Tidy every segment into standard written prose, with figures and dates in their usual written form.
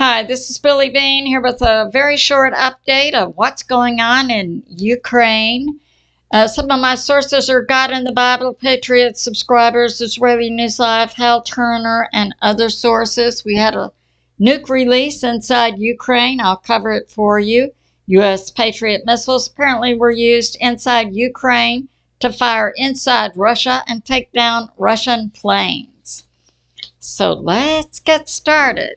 Hi, this is Billy Bean here with a very short update of what's going on in Ukraine. Some of my sources are God in the Bible, Patriot subscribers, Israeli News Live, Hal Turner, and other sources. We had a nuke release inside Ukraine. I'll cover it for you. U.S. Patriot missiles apparently were used inside Ukraine to fire inside Russia and take down Russian planes. So let's get started.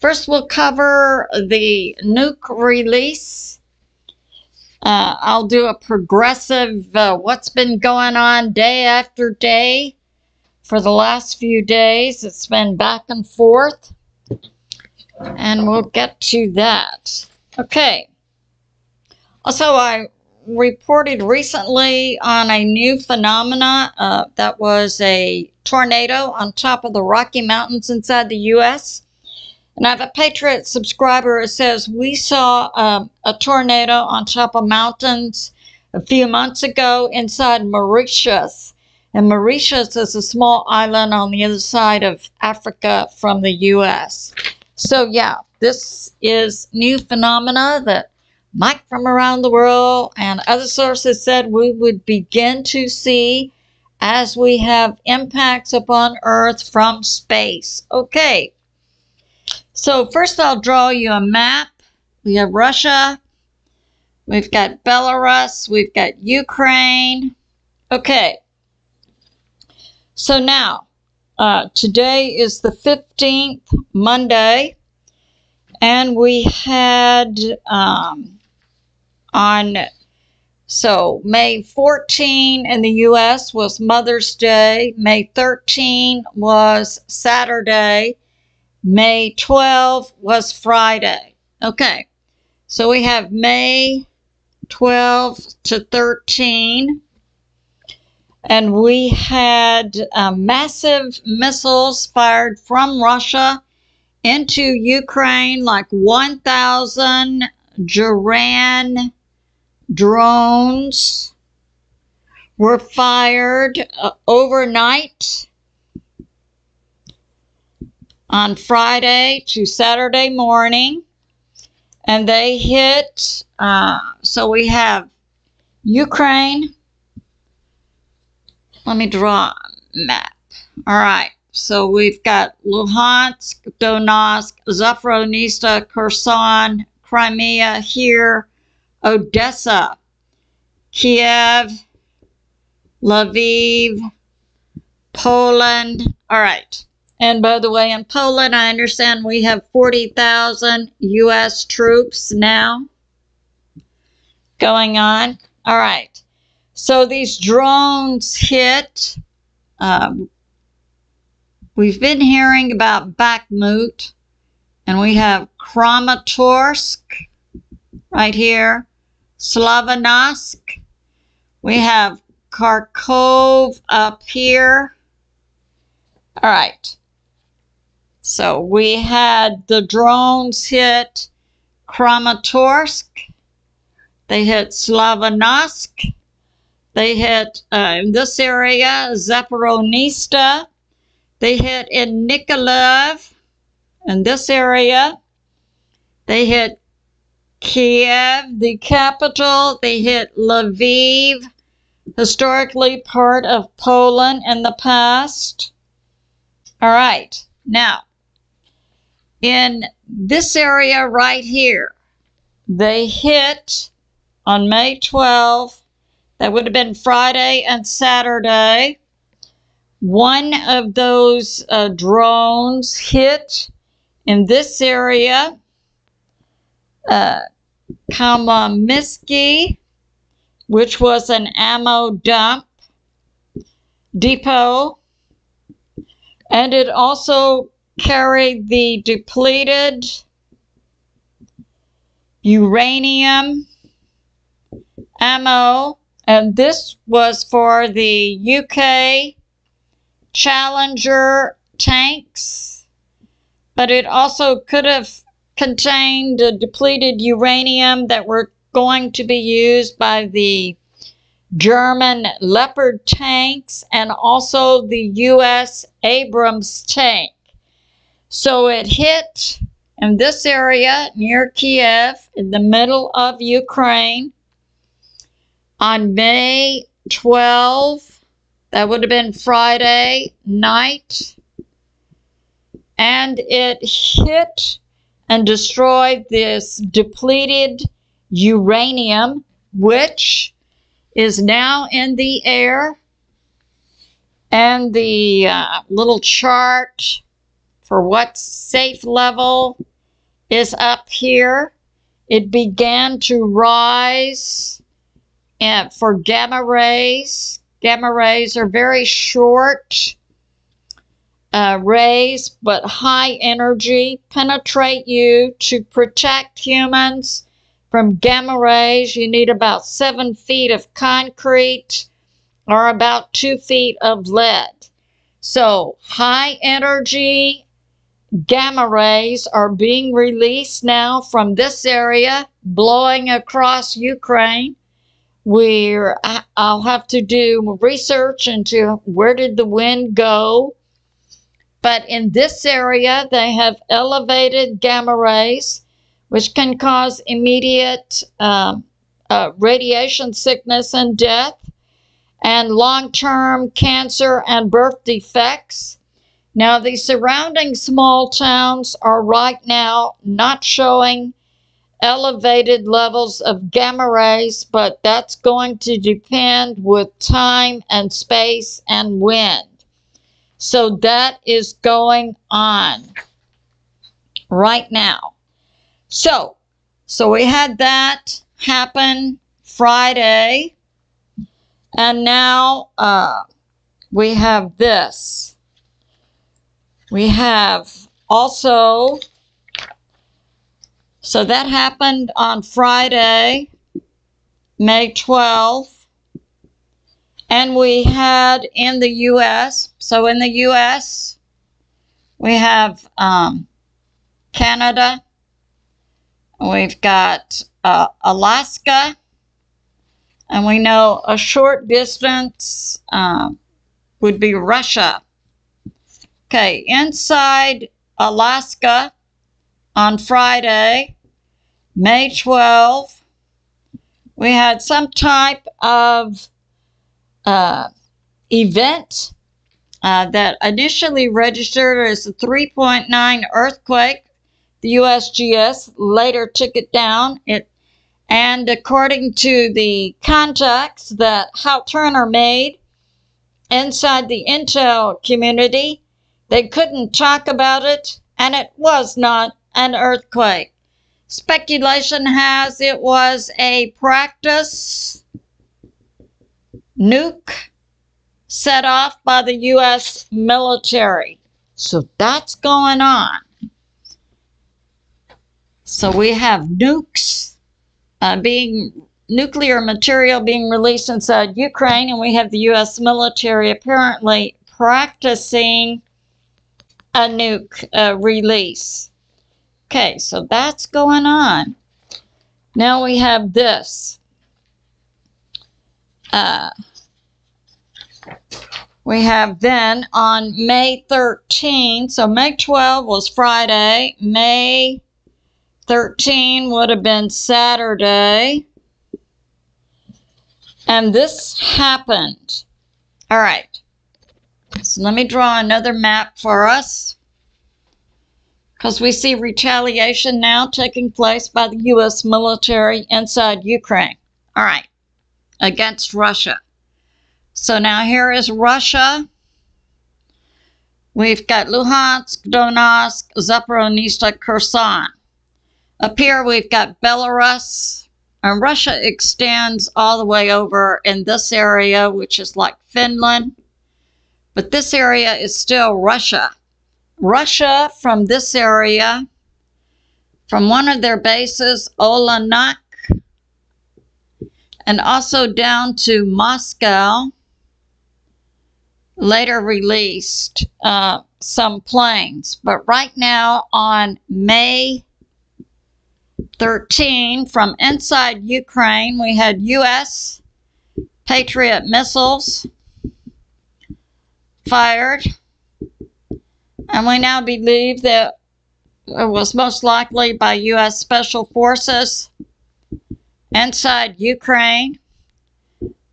First, we'll cover the nuke release. I'll do a progressive what's been going on day after day for the last few days. It's been back and forth, and we'll get to that. Okay. Also, I reported recently on a new phenomena that was a tornado on top of the Rocky Mountains inside the U.S., and I have a Patriot subscriber who says, we saw a tornado on top of mountains a few months ago inside Mauritius. And Mauritius is a small island on the other side of Africa from the U.S. So yeah, this is new phenomena that Mike from around the world and other sources said we would begin to see as we have impacts upon Earth from space. Okay. So first I'll draw you a map. We have Russia, we've got Belarus, we've got Ukraine. Okay, so now, today is the 15th, Monday, and we had May 14 in the U.S. was Mother's Day, May 13 was Saturday, May 12 was Friday. Okay, so we have May 12 to 13, and we had massive missiles fired from Russia into Ukraine, like 1,000 Geran drones were fired overnight on Friday to Saturday morning, and they hit, so we have Ukraine. Let me draw a map. All right, so we've got Luhansk, Donetsk, Zaporizhzhia, Kherson, Crimea here, Odessa, Kiev, Lviv, Poland. All right. And by the way, in Poland, I understand we have 40,000 U.S. troops now going on. All right. So these drones hit. We've been hearing about Bakhmut, and we have Kramatorsk right here, Slavyansk. We have Kharkov up here. All right. So we had the drones hit Kramatorsk, they hit Slavyansk, they hit in this area Zaporizhzhia, they hit in Nikolaev in this area, they hit Kiev, the capital, they hit Lviv, historically part of Poland in the past. All right, now, in this area right here, they hit on May 12th, that would have been Friday and Saturday. One of those drones hit in this area, Kamynsky, which was an ammo depot, and it also carried the depleted uranium ammo, and this was for the UK Challenger tanks, but it also could have contained depleted uranium that were going to be used by the German Leopard tanks and also the U.S. Abrams tank. So it hit in this area near Kiev, in the middle of Ukraine, on May 12, that would have been Friday night, and it hit and destroyed this depleted uranium, which is now in the air. And the little chart for what's safe level is up here. It began to rise for gamma rays. Gamma rays are very short rays, but high energy, penetrate you. To protect humans from gamma rays, you need about 7 feet of concrete or about 2 feet of lead. So high energy gamma rays are being released now from this area, blowing across Ukraine. I'll have to do research into where did the wind go. But in this area, they have elevated gamma rays, which can cause immediate radiation sickness and death, and long-term cancer and birth defects. Now, the surrounding small towns are right now not showing elevated levels of gamma rays, but that's going to depend with time and space and wind. So that is going on right now. So we had that happen Friday. And now we have this. We have also, so that happened on Friday, May 12th. And we had in the U.S., so in the U.S., we have Canada, we've got Alaska, and we know a short distance would be Russia. Okay, inside Alaska on Friday, May 12, we had some type of event that initially registered as a 3.9 earthquake. The USGS later took it down. And according to the contacts that Hal Turner made inside the intel community, they couldn't talk about it, and it was not an earthquake. Speculation has it was a practice nuke set off by the U.S. military. So that's going on. So we have nukes nuclear material being released inside Ukraine, and we have the U.S. military apparently practicing a nuke release. Okay, so that's going on. Now we have this. We have then on May 13, so May 12 was Friday, May 13 would have been Saturday, and this happened. All right, so let me draw another map for us, because we see retaliation now taking place by the U.S. military inside Ukraine. All right, against Russia. So now here is Russia. We've got Luhansk, Donetsk, Zaporizhzhia, Kherson. Up here we've got Belarus, and Russia extends all the way over in this area, which is like Finland. But this area is still Russia. Russia from this area, from one of their bases, Olenek, and also down to Moscow, later released some planes. But right now on May 13, from inside Ukraine, we had U.S. Patriot missiles fired. And we now believe that was most likely by U.S. Special Forces inside Ukraine,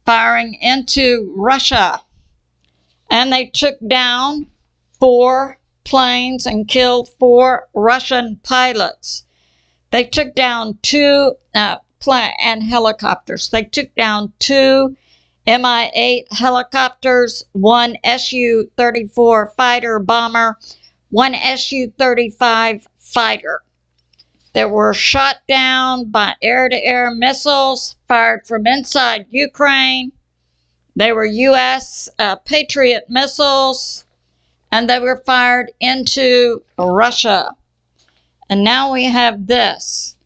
firing into Russia. And they took down 4 planes and killed 4 Russian pilots. They took down 2 and helicopters. They took down 2 Mi-8 helicopters, 1 Su-34 fighter bomber, 1 Su-35 fighter. They were shot down by air-to-air missiles fired from inside Ukraine. They were U.S. Patriot missiles, and they were fired into Russia. And now we have this.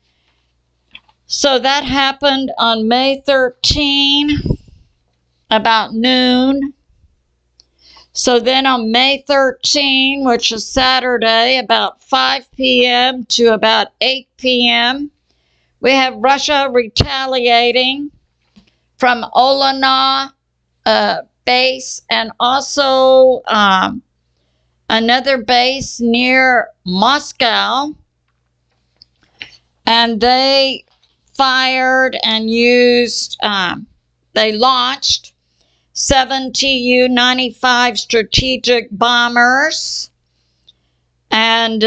So that happened on May 13, about noon. So then on May 13, which is Saturday, about 5 p.m. to about 8 p.m., we have Russia retaliating from Olena base and also another base near Moscow. And they fired and used, they launched 7 Tu-95 strategic bombers and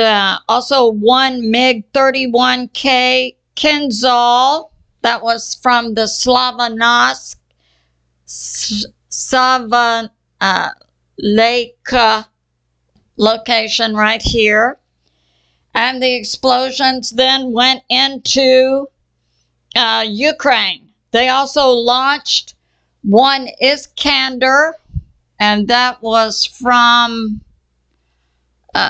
also 1 MiG-31K Kinzhal. That was from the Slavyansk location right here. And the explosions then went into Ukraine. They also launched 1 Iskander, and that was from,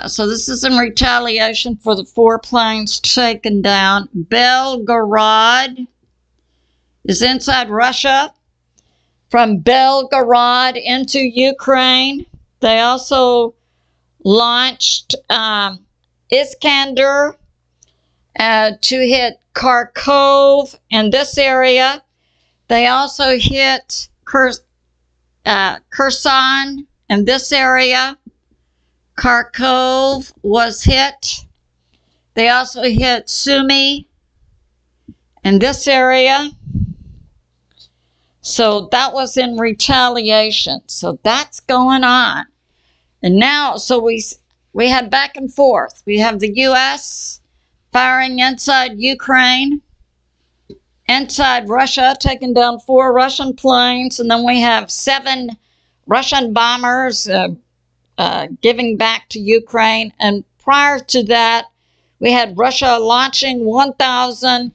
so this is in retaliation for the 4 planes taken down. Belgorod is inside Russia. From Belgorod into Ukraine, they also launched Iskander to hit Kharkov in this area. They also hit Kherson in this area. Kharkov was hit. They also hit Sumy in this area. So that was in retaliation. So that's going on. And now, so we had back and forth. We have the U.S. firing inside Ukraine, inside Russia, taking down 4 Russian planes, and then we have 7 Russian bombers giving back to Ukraine. And prior to that, we had Russia launching 1,000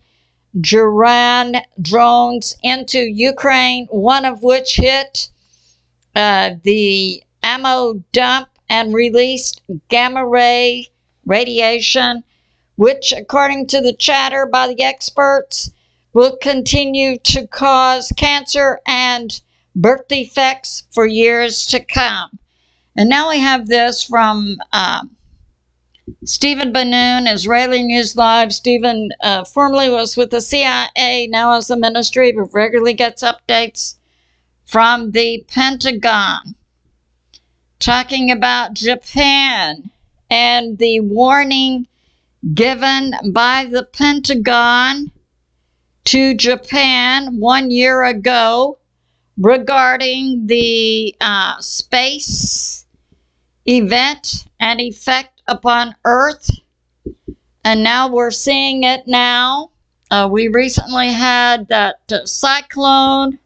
Geran drones into Ukraine, one of which hit the ammo dump and released gamma ray radiation, which, according to the chatter by the experts, will continue to cause cancer and birth defects for years to come. And now we have this from Stephen Ben-Nun, Israeli News Live. Stephen formerly was with the CIA, now is the ministry, but regularly gets updates from the Pentagon, talking about Japan and the warning given by the Pentagon to Japan 1 year ago regarding the space event and effect upon Earth. And now we're seeing it now. We recently had that cyclone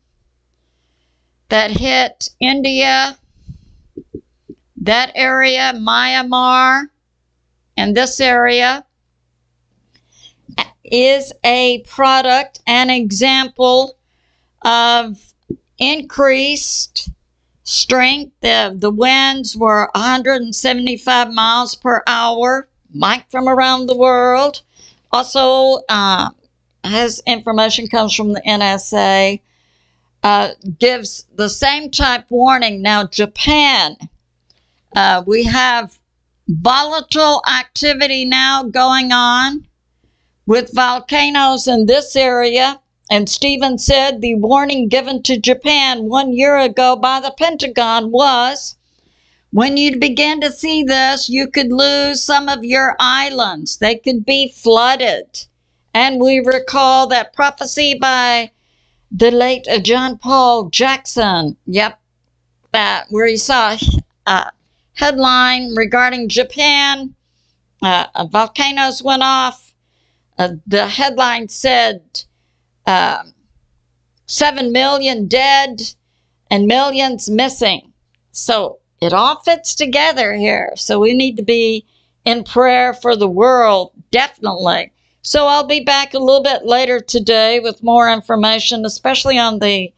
that hit India, that area, Myanmar, and this area is a product, an example of increased strength. The winds were 175 miles per hour. Mike from around the world also has information, comes from the NSA, gives the same type warning. Now, Japan, we have volatile activity now going on with volcanoes in this area. And Stephen said the warning given to Japan 1 year ago by the Pentagon was, When you begin to see this, you could lose some of your islands. They could be flooded. And we recall that prophecy by the late John Paul Jackson. Yep, where he saw a headline regarding Japan. Volcanoes went off. The headline said 7 million dead and millions missing. So it all fits together here. So we need to be in prayer for the world, definitely. So I'll be back a little bit later today with more information, especially on the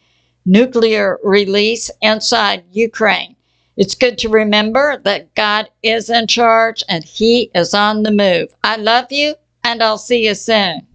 nuclear release inside Ukraine. It's good to remember that God is in charge and He is on the move. I love you, and I'll see you soon.